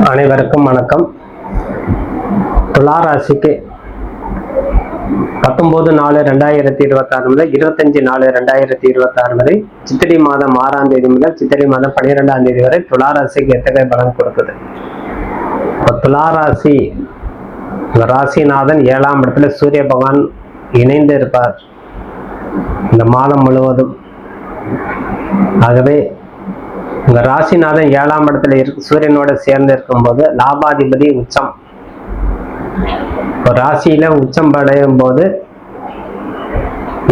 அனைவருக்கும் வணக்கம். துலா ராசிக்கு 19/4/2026 முதல் 25/4/2026 வரை சித்திரை மாதம் 6ஆம் தேதி முதல் சித்திரை மாதம் 12ஆம் தேதி வரை துலா ராசிக்கு எத்தகைய பலன் கொடுக்குது? துலா ராசி ராசிநாதன் 7ஆம் இடத்துல சூரிய பகவான் இணைந்து இருப்பார் இந்த மாதம் முழுவதும். ஆகவே உங்க ராசிநாதன் 7ஆம் இடத்துல சூரியனோட சேர்ந்து இருக்கும் போது லாபாதிபதி உச்சம். ராசியில உச்சம் அடையும் போது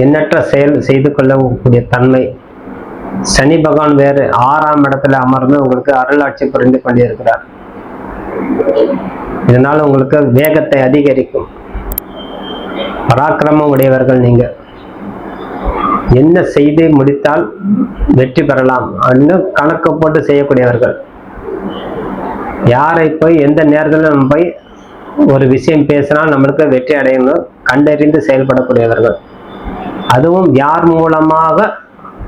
எண்ணற்ற செயல் செய்து கொள்ளக்கூடிய தன்மை. சனி பகவான் வேறு 6ஆம் இடத்துல அமர்ந்து உங்களுக்கு அருளாட்சி புரிந்து கொண்டிருக்கிறார். இதனால உங்களுக்கு வேகத்தை அதிகரிக்கும். பராக்கிரமம் உடையவர்கள் நீங்க. என்ன செய்து முடித்தால் வெற்றி பெறலாம் அப்படின்னு கணக்கு போட்டு செய்யக்கூடியவர்கள். யாரை போய் எந்த நேரத்தில் நம்ம போய் ஒரு விஷயம் பேசினால் நம்மளுக்கு வெற்றி அடையணும் கண்டறிந்து செயல்படக்கூடியவர்கள். அதுவும் யார் மூலமாக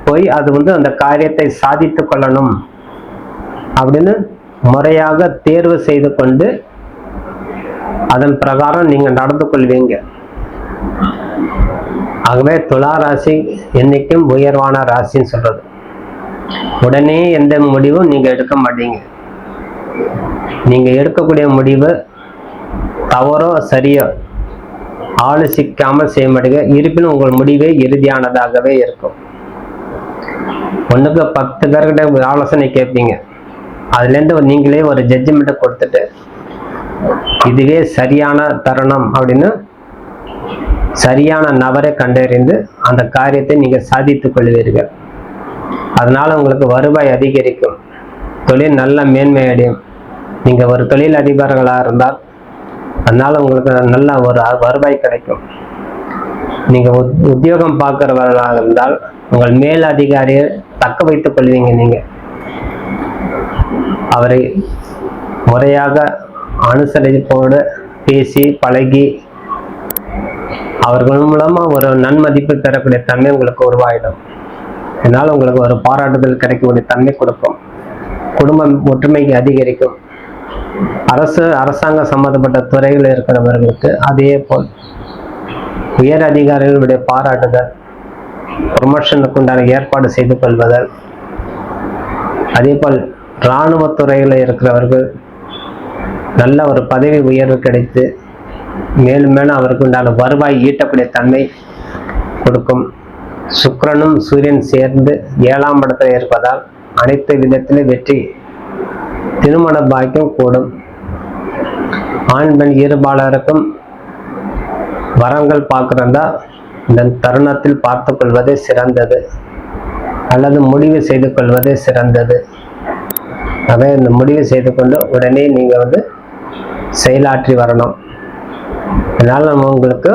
போய் அது அந்த காரியத்தை சாதித்து கொள்ளணும் அப்படின்னு முறையாக தேர்வு செய்து கொண்டு அதன் பிரகாரம் நீங்க நடந்து கொள்வீங்க. ஆகவே துலா ராசி என்னைக்கும் உயர்வான ராசின்னு சொல்றது. உடனே எந்த முடிவும் நீங்க எடுக்க மாட்டீங்க. நீங்க எடுக்கக்கூடிய முடிவு தவறோ சரியோ ஆலோசிக்காமல் செய்ய மாட்டீங்க. இருப்பினும் உங்கள் முடிவே இறுதியானதாகவே இருக்கும். ஒண்ணுக்கு 10 பேர்கிட்ட ஆலோசனை கேட்பீங்க. அதுல இருந்து நீங்களே ஒரு ஜட்ஜ்மெண்ட்டை கொடுத்துட்டு இதுவே சரியான தருணம் அப்படின்னு சரியான நபரை கண்டறிந்து அந்த காரியத்தை நீங்க சாதித்துக் கொள்வீர்கள். அதனால உங்களுக்கு வருவாய் அதிகரிக்கும். தொழில் நல்ல மேன்மை அடையும். நீங்க ஒரு தொழில் அதிபர்களாக இருந்தால் அதனால உங்களுக்கு நல்ல ஒரு வருவாய் கிடைக்கும். நீங்க உத்தியோகம் பார்க்கிறவர்களாக இருந்தால் உங்கள் மேல் அதிகாரியை தக்க வைத்துக் கொள்வீங்க. நீங்க அவரை முறையாக அனுசரிப்போடு பேசி பழகி அவர்கள் மூலமா ஒரு நன்மதிப்பு பெறக்கூடிய தன்மை உங்களுக்கு உருவாயிடும். இதனால உங்களுக்கு ஒரு பாராட்டுதல் கிடைக்கக்கூடிய தன்மை கொடுக்கும். குடும்பம் ஒற்றுமைக்கு அதிகரிக்கும். அரசாங்க சம்பந்தப்பட்ட துறையில் இருக்கிறவர்களுக்கு அதே போல் உயர் அதிகாரிகளுடைய பாராட்டுதல், ப்ரொமோஷனுக்கு உண்டான ஏற்பாடு செய்து கொள்வதல், அதே போல் இராணுவத்துறையில் இருக்கிறவர்கள் நல்ல ஒரு பதவி உயர்வு கிடைத்து மேலும் மேலும் அவருக்கு உண்டான வருவாய் ஈட்டக்கூடிய தன்மை கொடுக்கும். சுக்கிரனும் சூரியன் சேர்ந்து 7ஆம் இடத்துல இருப்பதால் அனைத்து விதத்திலும் வெற்றி, திருமண பாக்கியம் கூடும். ஆண் பெண் இருபாலருக்கும் வரங்கள் பார்க்கிறதா இந்த தருணத்தில் பார்த்து கொள்வதே சிறந்தது, அல்லது முடிவு செய்து கொள்வதே சிறந்தது. அதை இந்த முடிவு செய்து கொண்டு உடனே நீங்க செயலாற்றி வரணும். இதனால நம்ம உங்களுக்கு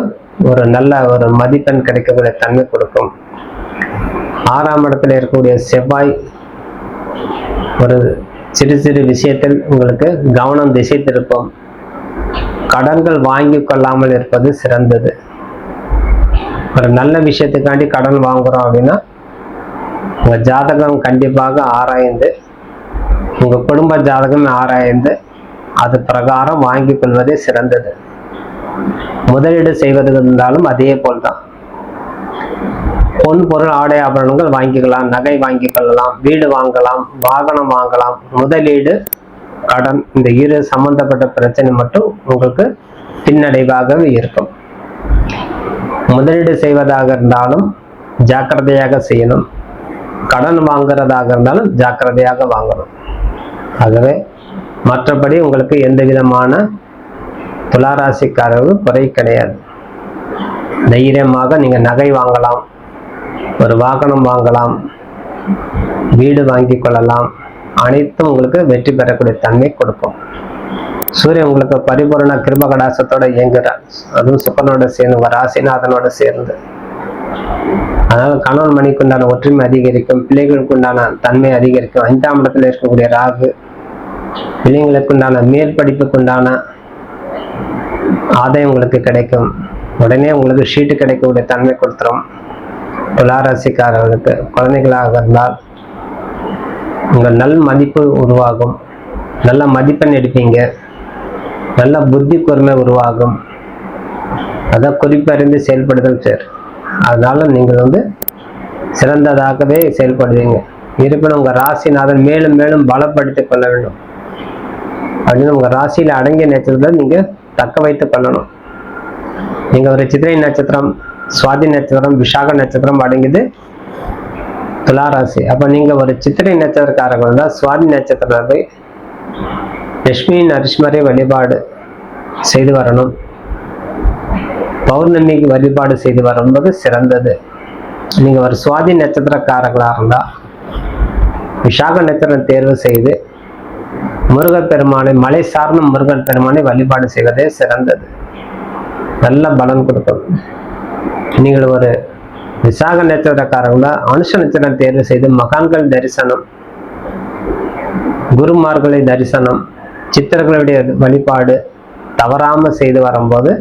ஒரு நல்ல ஒரு மதிப்பெண் கிடைக்கக்கூடிய தன்மை கொடுக்கும். 6ஆம் இடத்துல இருக்கக்கூடிய செவ்வாய் ஒரு சிறு சிறு விஷயத்தில் உங்களுக்கு கவனம் திசை திருப்பும். கடன்கள் வாங்கி கொள்ளாமல் இருப்பது சிறந்தது. ஒரு நல்ல விஷயத்துக்காண்டி கடன் வாங்குறோம் அப்படின்னா உங்க ஜாதகம் கண்டிப்பாக ஆராய்ந்து, உங்க குடும்ப ஜாதகம் ஆராய்ந்து அது பிரகாரம் வாங்கி கொள்வதே சிறந்தது. முதலீடு செய்வது இருந்தாலும் அதே போல்தான். பொன் பொருள் ஆடை ஆபரணங்கள் வாங்கிக்கலாம், நகை வாங்கி கொள்ளலாம், வீடு வாங்கலாம், வாகனம் வாங்கலாம். முதலீடு கடன் இந்த இரு சம்பந்தப்பட்ட பிரச்சனை மட்டும் உங்களுக்கு பின்னடைவாகவே இருக்கும். முதலீடு செய்வதாக இருந்தாலும் ஜாக்கிரதையாக செய்யணும். கடன் வாங்குறதாக இருந்தாலும் ஜாக்கிரதையாக வாங்கணும். ஆகவே மற்றபடி உங்களுக்கு எந்த விதமான துளாராசிக்காரர்கள் குறை கிடையாது. தைரியமாக நீங்க நகை வாங்கலாம், ஒரு வாகனம் வாங்கலாம், வீடு வாங்கி கொள்ளலாம். அனைத்தும் உங்களுக்கு வெற்றி பெறக்கூடிய தன்மை கொடுக்கும். சூரியன் உங்களுக்கு பரிபூரண கிருப கடாசத்தோட இயங்குறார். அதுவும் சுக்கரனோட சேர்ந்து ராசிநாதனோட சேர்ந்து. அதனால கணவன் மணிக்குண்டான ஒற்றுமை அதிகரிக்கும். பிள்ளைகளுக்கு உண்டான தன்மை அதிகரிக்கும். 5ஆம் இடத்துல இருக்கக்கூடிய ராகு பிள்ளைங்களுக்கு உண்டான மேல் படிப்புக்கு உண்டான ஆதாயம் உங்களுக்கு கிடைக்கும். உடனே உங்களுக்கு ஷீட்டு கிடைக்கக்கூடிய தன்மை கொடுத்துரும். துளாராசிக்காரர்களுக்கு குழந்தைகளாக இருந்தால் உங்கள் நல் மதிப்பு உருவாகும். நல்ல மதிப்பெண் எடுப்பீங்க, நல்ல புத்தி கூர்மை உருவாகும். அதான் குறிப்பறிந்து செயல்படுதல் சார். அதனால நீங்கள் வந்து சிறந்ததாகவே செயல்படுவீங்க. இருப்பினும் உங்க ராசிநாதன் மேலும் மேலும் பலப்படுத்திக் கொள்ள வேண்டும் அப்படின்னு உங்க ராசியில அடங்கிய நட்சத்திரத்தை நீங்க தக்க வைத்துக் கொள்ளணும். நீங்க ஒரு சித்திரை நட்சத்திரம், சுவாதி நட்சத்திரம், விசாக நட்சத்திரம் அடங்கியது துலா ராசி. அப்ப நீங்க ஒரு சித்திரை நட்சத்திரக்காரர்கள் தான் சுவாதி நட்சத்திரத்தை லட்சுமி நரசிம்மரை வழிபாடு செய்து வரணும். பௌர்ணமிக்கு வழிபாடு செய்து வரும்போது சிறந்தது. நீங்க ஒரு சுவாதி நட்சத்திரக்காரர்களாக இருந்தா விசாக நட்சத்திரம் தேர்வு செய்து முருகன் பெருமானை, மலை சார்ந்த முருகன் பெருமானை வழிபாடு செய்வதே சிறந்தது. நல்ல பலன் கொடுக்கும். நீங்கள் ஒரு விசாக நட்சத்திரக்காரங்களா அனுஷ நட்சத்திரம் தேர்வு செய்து மகான்கள் தரிசனம், குருமார்களை தரிசனம், சித்தர்களுடைய வழிபாடு தவறாம செய்து வரும்போது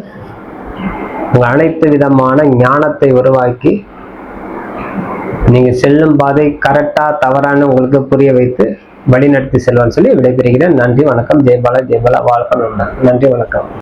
உங்க அனைத்து விதமான ஞானத்தை உருவாக்கி நீங்க செல்லும் பாதை கரெக்டா தவறான உங்களுக்கு புரிய வைத்து வழி நடத்தி செல்வான்னு சொல்லி விடைபெறுகிறேன். நன்றி, வணக்கம். ஜெயபாலா, ஜெயபாலா, வாழ்க்கை. நன்றி, வணக்கம்.